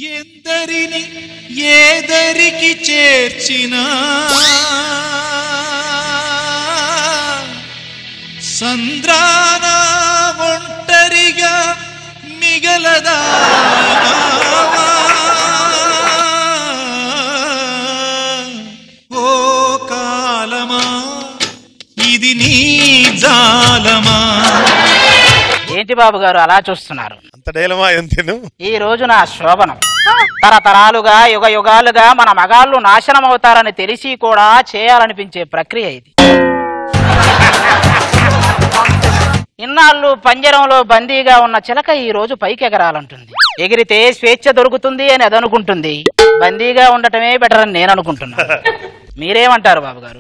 ఎందరిని ఏదరికి చేర్చినా సంద్రాన ఒంటరిగా మిగలదా ఓ కాలమా ఇది నీ జాలమా. ఏంటి బాబు గారు అలా చూస్తున్నారు? అంత డైలమా ఎంతేను? ఈ రోజు నా శోభనం. తరతరాలుగా యుగ యుగాలుగా మన మగాళ్ళు నాశనం అవుతారని తెలిసి కూడా చేయాలనిపించే ప్రక్రియ ఇది. ఇన్నాళ్ళు పంజరంలో బందీగా ఉన్న చిలక ఈ రోజు పైకి ఎగరాలంటుంది. ఎగిరితే స్వేచ్ఛ దొరుకుతుంది అని అది అనుకుంటుంది. బందీగా ఉండటమే బెటర్ అని నేను అనుకుంటున్నాను. మీరేమంటారు బాబు గారు?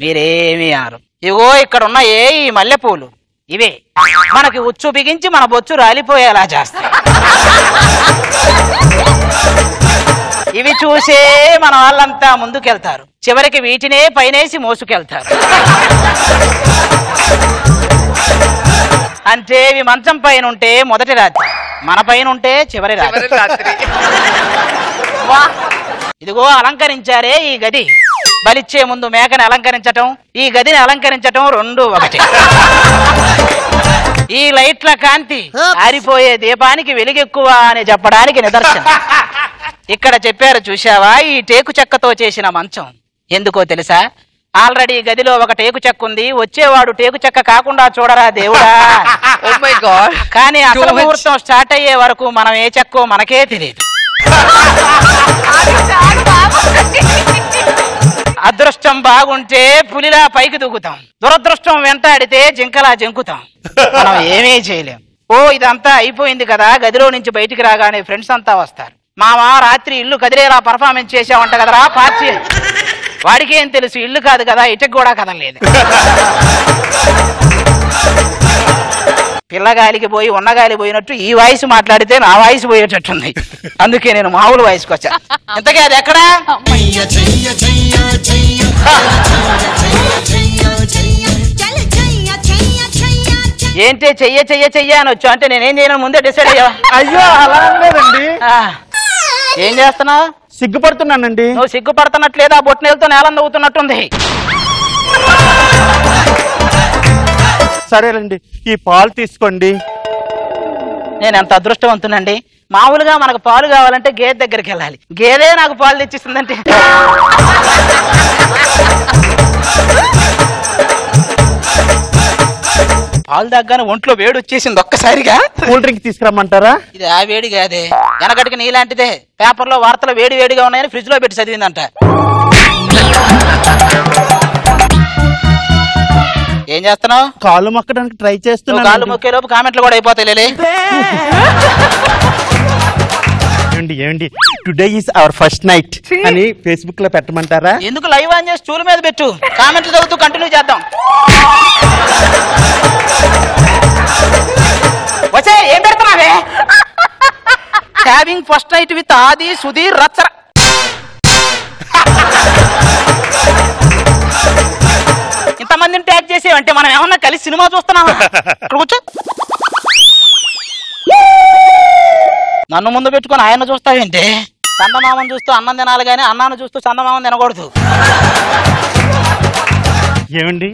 మీరేమీ అన్నారు. ఇగో ఇక్కడ ఉన్న ఈ మల్లెపూలు ఇవే మనకి ఉచ్చు బిగించి మన బొచ్చు రాలిపోయేలా చేస్తాయి. ఇవి చూసే మన వాళ్ళంతా ముందుకెళ్తారు. చివరికి వీటినే పైనేసి మోసుకెళ్తారు. అంటే ఇవి మంచం పైన ఉంటే మొదటి రాత్రి, మన పైన ఉంటే చివరి రాత్రి. ఇదిగో అలంకరించారే ఈ గది. బలిచ్చే ముందు మేకని అలంకరించటం, ఈ గదిని అలంకరించటం రెండు ఒకటి. ఈ లైట్ల కాంతి ఆరిపోయే దీపానికి వెలుగెక్కువ అని చెప్పడానికి నిదర్శనం. ఇక్కడ చెప్పారు చూశావా, ఈ టేకు చెక్కతో చేసిన మంచం. ఎందుకో తెలుసా? ఆల్రెడీ గదిలో ఒక టేకు చెక్క ఉంది. వచ్చేవాడు టేకు చెక్క కాకుండా చూడరా దేవుడా. కానీ అసలు ముహూర్తం స్టార్ట్ అయ్యే వరకు మనం ఏ చెక్కో మనకే తెలియదు. అదృష్టం బాగుంటే పులిలా పైకి దూకుతాం, దురదృష్టం వెంటాడితే జింకలా జంకుతాం. మనం ఏమీ చేయలేం. ఓ ఇదంతా అయిపోయింది కదా, గదిలో నుంచి బయటికి రాగానే ఫ్రెండ్స్ అంతా వస్తారు. మామా రాత్రి ఇల్లు కదిలేలా పర్ఫార్మెన్స్ చేసావంట కదరా పార్టీ. వాడికి ఏం తెలుసు, ఇల్లు కాదు కదా, ఇటకు కూడా కదలేదు. పిల్లగాలికి పోయి ఉన్నగాలి పోయినట్టు ఈ వాయిస్ మాట్లాడితే నా వాయిస్ పోయేటట్టుంది. అందుకే నేను మామూలు వాయిస్కి వచ్చా. ఇంతకీ అది ఎక్కడా? ఏంటి చెయ్య చెయ్య చెయ్య అని వచ్చు అంటే నేనేం చేయను ముందే డిసైడ్ అయ్యా. అయ్యో అలా లేదండి. ఏం చేస్తున్నావు? సిగ్గుపడుతున్నానండి. నువ్వు సిగ్గుపడుతున్నట్లేదా? బొట్టినేలతో నేలం నవ్వుతున్నట్టుంది. సరేనండి, ఈ పాలు తీసుకోండి. నేను ఎంత అదృష్టవంతునండి. మామూలుగా మనకు పాలు కావాలంటే గేదె దగ్గరికి వెళ్ళాలి. గేదే నాకు పాలు తెచ్చిస్తుందంటే పాలు దగ్గర ఒంట్లో వేడి వచ్చేసింది ఒక్కసారిగా. కూల్ డ్రింక్ తీసుకురమ్మంటారా? ఇది ఆ వేడి కాదే, వెనకటికి నీలాంటిదే. పేపర్లో వార్తలు వేడి వేడిగా ఉన్నాయని ఫ్రిడ్జ్ లో పెట్టి చదివిందంట. ఏం చేస్తున్నావు? కాళ్ళు మొక్కడానికి ట్రై చేస్తున్నాను. కాళ్ళు మొక్కే లోపు కామెంట్లు కూడా అయిపోతాయి. ఏమండి today is our first night అని ఫేస్బుక్ లో పెట్టమంటారా? ఎందుకు లైవ్ ఆన్ చేసి స్టూల్ మీద పెట్టు, కామెంట్లు చదువుతూ కంటిన్యూ చేద్దాం. వచ్చే ఏం పెడుతున్నావే? హ్యావింగ్ ఫస్ట్ నైట్ విత్ ఆది సుధీర్ రచ్చర. ఇంతమందిని ట్యాగ్ చేసేవంటే మనం ఏమన్నా కలిసి సినిమా చూస్తున్నావా? ఇక్కడ కూర్చో. నన్ను ముందు పెట్టుకొని ఆయన చూస్తావేంటే? చందమామను చూస్తూ అన్నం తినాలి కానీ అన్నాన్ని చూస్తూ చందమామను తినకూడదు. ఏమండి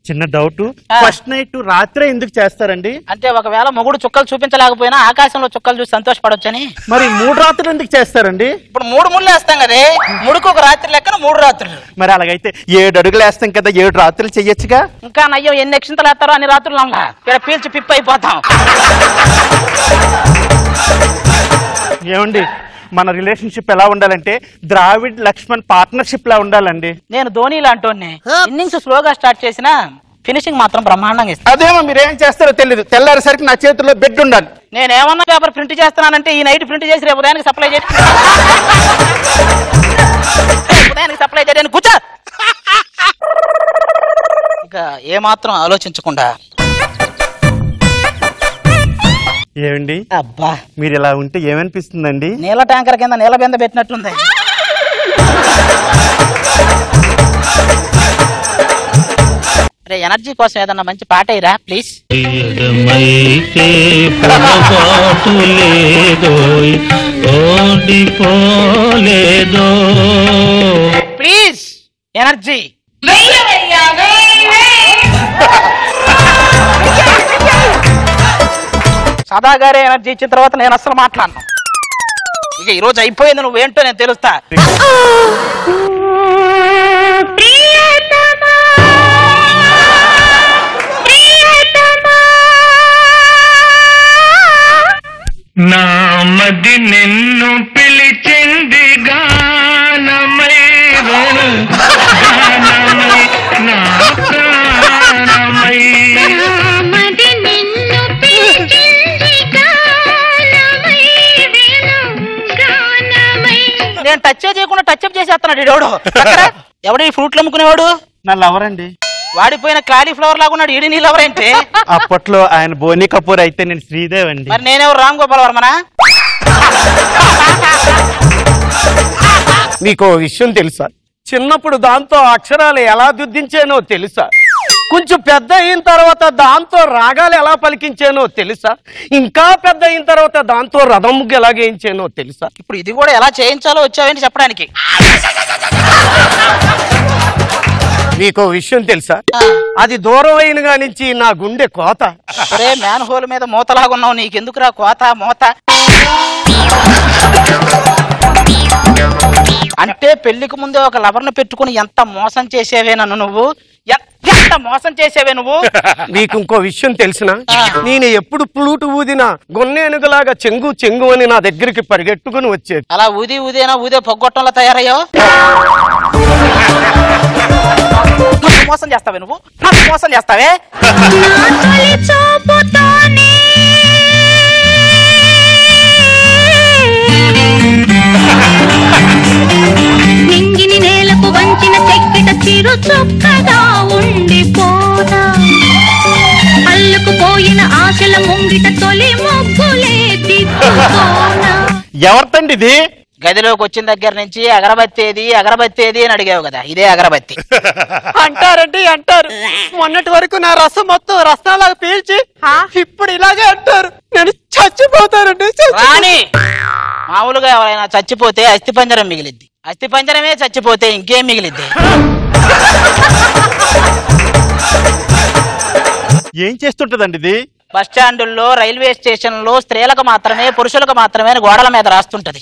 చిన్న డౌట్, ఫస్ట్ నైట్ రాత్రే ఎందుకు చేస్తారండి? అంటే ఒకవేళ మొగుడు చుక్కలు చూపించలేకపోయినా ఆకాశంలో చుక్కలు చూసి సంతోషపడొచ్చని. మరి 3 రాత్రులు ఎందుకు చేస్తారండి? ఇప్పుడు 3 ముళ్ళు వేస్తాం కదే, ముడుకు ఒక రాత్రి లెక్కన 3 రాత్రులు. మరి అలాగైతే 7 అడుగులు వేస్తాం కదా, 7 రాత్రులు చెయ్యొచ్చుగా. ఇంకా నయ్యో ఎన్ని అక్షింతలు వేస్తారో అన్ని రాత్రులు అలా ఇక్కడ పీల్చి పిప్పి అయిపోతాం. ఏమండి మన రిలేషన్షిప్ ఎలా ఉండాలంటే ద్రావిడ్ లక్ష్మణ్ పార్ట్నర్షిప్ లా ఉండాలండి. నేను ధోని లాంటి ఇన్నింగ్స్ స్లోగా స్టార్ట్ చేసిన ఫినిషింగ్ మాత్రం బ్రహ్మాండంగా ఇస్తాను. అదేమో మీరేం చేస్తారో తెలియదు. తెల్లారేసరికి నా చేతుల్లో బెడ్ ఉండాలి. నేను ఏమన్నా పేపర్ ప్రింట్ చేస్తున్నానంటే ఈ నైట్ ప్రింట్ చేసి రేపు ఉదయానికి సప్లై చేయండి. ఉదయానికి సప్లై చేయడానికి కూర్చో. ఇక ఏమాత్రం ఆలోచించకుండా ఏమండి అబ్బా మీరు ఇలా ఉంటే ఏమనిపిస్తుందండి? నీళ్ళ ట్యాంకర్ కింద నీళ్ళ బింద పెట్టినట్టుంది. ఎనర్జీ కోసం ఏదన్నా మంచి పాట అయ్యరా ప్లీజ్. ఓడిపోలేదో. Please energy. సదా గారే ఎనర్జీ ఇచ్చిన తర్వాత నేను అసలు మాట్లాడను. ఇక ఈ రోజు అయిపోయింది, నువ్వేంటో నేను తెలుస్తా. నామది నిన్ను పిలిచింది గానమై గానమై నా ప్రాణమై. నామది నిన్ను పిలిచింది గానమై గానమై. నేను టచ్ చేయకుండా టచ్ అప్ చేసేస్తున్నాడు ఈడోడు. ఎవడు ఈ ఫ్రూట్లు అమ్ముకునేవాడు? నా లవర్ అండి. వాడిపోయిన క్లాలీఫ్లవర్ లాగా ఉన్నాడు. ఈడి నీ లవర్ ఏంటి? అప్పట్లో ఆయన బోని కపూర్ అయితే నేను శ్రీదేవ్ అండి. మరి నేనెవరు? రామ్ గోపాల్ వర్మనా? మీకు విషయం తెలుసా? చిన్నప్పుడు దాంతో అక్షరాలు ఎలా దిద్దించానో తెలుసా? కొంచెం పెద్ద అయిన తర్వాత దాంతో రాగాలు ఎలా పలికించానో తెలుసా? ఇంకా పెద్ద అయిన తర్వాత దాంతో రథం ముగ్గు ఎలా గేయించానో తెలుసా? ఇప్పుడు ఇది కూడా ఎలా చేయించాలో వచ్చావేంటి చెప్పడానికి. మీకు విషయం తెలుసా? అది దూరం అయినగా నుంచి నా గుండె కోత. అరే మ్యాన్ హోల్ మీద మూతలాగున్నావు, నీకెందుకురా కోత మోత? అంటే పెళ్లికి ముందే ఒక లవర్ను పెట్టుకుని ఎంత మోసం చేసేవే నన్ను నువ్వు, ఎంత మోసం చేసేవే నువ్వు. మీకు ఇంకో విషయం తెలిసిన? నేను ఎప్పుడు ప్లూటు ఊదినా గొన్నేనుగులాగా చెంగు చెంగు అని నా దగ్గరికి పరిగెట్టుకుని వచ్చేది. అలా ఊదేనా ఊదే పొగ్గొట్టంలో తయారయ్యో. మోసం చేస్తావే నువ్వు, నాకు మోసం చేస్తావే. నింగిని నేలకు వంచిన చెక్కిట చిరు చుక్కగా ఉండిపోనా, అల్లుకుపోయిన ఆశల ముంగిట తొలి మొగ్గులే దిక్కుకోనా. ఎవరితండి ఇది? గదిలోకి వచ్చిన దగ్గర నుంచి అగరబత్తి ఏది అగరబత్తి ఏది అని అడిగావు కదా, ఇదే అగరబత్తి. అంటారండి అంటారు. మొన్నటి వరకు నా రసం మొత్తం రసంలాగా పీల్చి ఇప్పుడు ఇలాగే అంటారు. నేను చచ్చిపోతానండి. రాని మామూలుగా ఎవరైనా చచ్చిపోతే అస్థిపంజరం మిగిలిద్ది, అస్థిపంజరమే చచ్చిపోతే ఇంకేం మిగిలిద్ది? ఏం చేస్తుంటదండి ఇది? బస్ స్టాండుల్లో, రైల్వే స్టేషన్లో స్త్రీలకు మాత్రమే పురుషులకు మాత్రమే గోడల మీద రాస్తుంటది.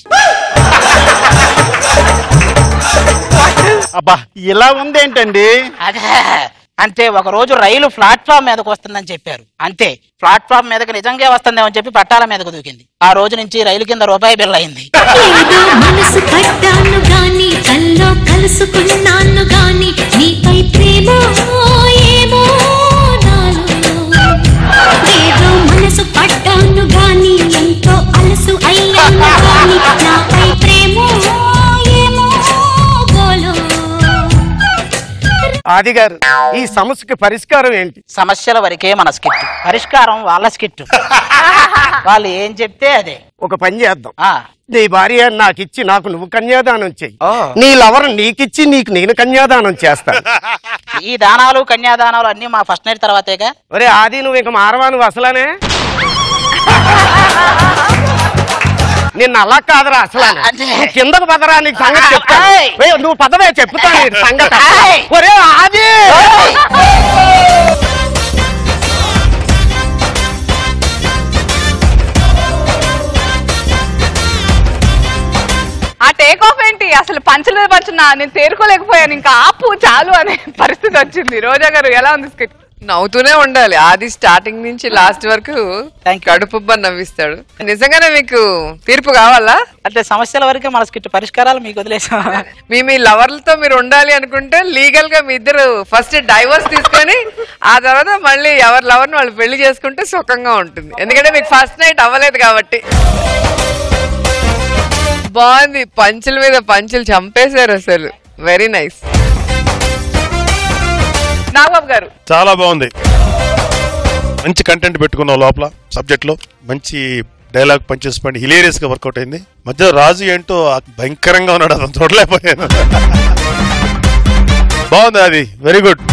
అబ్బా ఇలా ఉందేంటండి? అదే అంటే ఒక రోజు రైలు ప్లాట్ఫామ్ మీదకి వస్తుందని చెప్పారు, అంతే. ప్లాట్ఫామ్ మీదకి నిజంగా వస్తుందేమని చెప్పి పట్టాల మీదకు దూకింది. ఆ రోజు నుంచి రైలు కింద రూపాయి బిల్ అయింది. ఏదో మనసు పడ్డాను గాని కల్లో కలుసుకున్నాను గాని నీపై ప్రేమ ఏమో నాలో. ఏదో మనసు పడ్డాను గాని ఎంతో అలసు అయ్యాను గాని నాపై ప్రేమ ఏమో గోలో. ఆది గారు, ఈ సమస్యకి పరిష్కారం ఏంటి? సమస్యల వరకే మన స్కిట్, పరిష్కారం వాళ్ళ స్కిట్. వాళ్ళు ఏం చెప్తే అదే. ఒక పని చేద్దాం. ఆ నీ భార్య నాకిచ్చి నాకు నువ్వు కన్యాదానం చెయ్యి. ఓ. నీ లవర్ నీకిచ్చి నీకు నేను కన్యాదానం చేస్తాను. ఈ దానాలు కన్యాదానాలు అన్ని మా ఫస్ట్ నైట్ తర్వాతేగా. ఒరే ఆది, నువ్వు ఇక మారవా? నువ్వు అసలానే నిన్న అలా కాదురా అసలానే. నువ్వు కిందకు పదరా, నీకు సంగతి చెప్తాను. ఏయ్, నువ్వు పదవే చెప్తాను ఈ సంగతి. ఒరే ఆది, ఆ టేక్ ఆఫ్ ఏంటి అసలు? పంచలేదు పంచున్నా, నేను తేరుకోలేకపోయాను. ఇంకా ఆపు చాలు అనే పరిస్థితి వచ్చింది. రోజా గారు ఎలా ఉంది స్కిట్? నవ్వుతూనే ఉండాలి. ఆది స్టార్టింగ్ నుంచి లాస్ట్ వరకు కడుపుబ్బ నవ్విస్తాడు. నిజంగానే మీకు తీర్పు కావాలా? అంటే సమస్యల వరకే మన స్కిట్, పరిష్కారాలు మీకు వదిలేసాం. మీ లవర్లతో మీరు ఉండాలి అనుకుంటే లీగల్ గా మీ ఇద్దరు ఫస్ట్ డైవర్స్ తీసుకొని ఆ తర్వాత మళ్ళీ ఎవరి లవర్ని వాళ్ళు పెళ్లి చేసుకుంటే సుఖంగా ఉంటుంది. ఎందుకంటే మీకు ఫస్ట్ నైట్ అవ్వలేదు కాబట్టి. బాగుంది, పంచుల మీద పంచులు చంపేశారు అసలు. Very nice. నాగబాబు గారు చాలా బాగుంది. మంచి కంటెంట్ పెట్టుకున్నావు లోపల సబ్జెక్ట్ లో. మంచి డైలాగ్ పంచెస్ పని హిలేరియస్ గా వర్కౌట్ అయింది. మధ్య రాజు ఏంటో భయంకరంగా ఉన్నాడు, అతను చూడలేకపోయాను. బాగుంది అది, వెరీ గుడ్.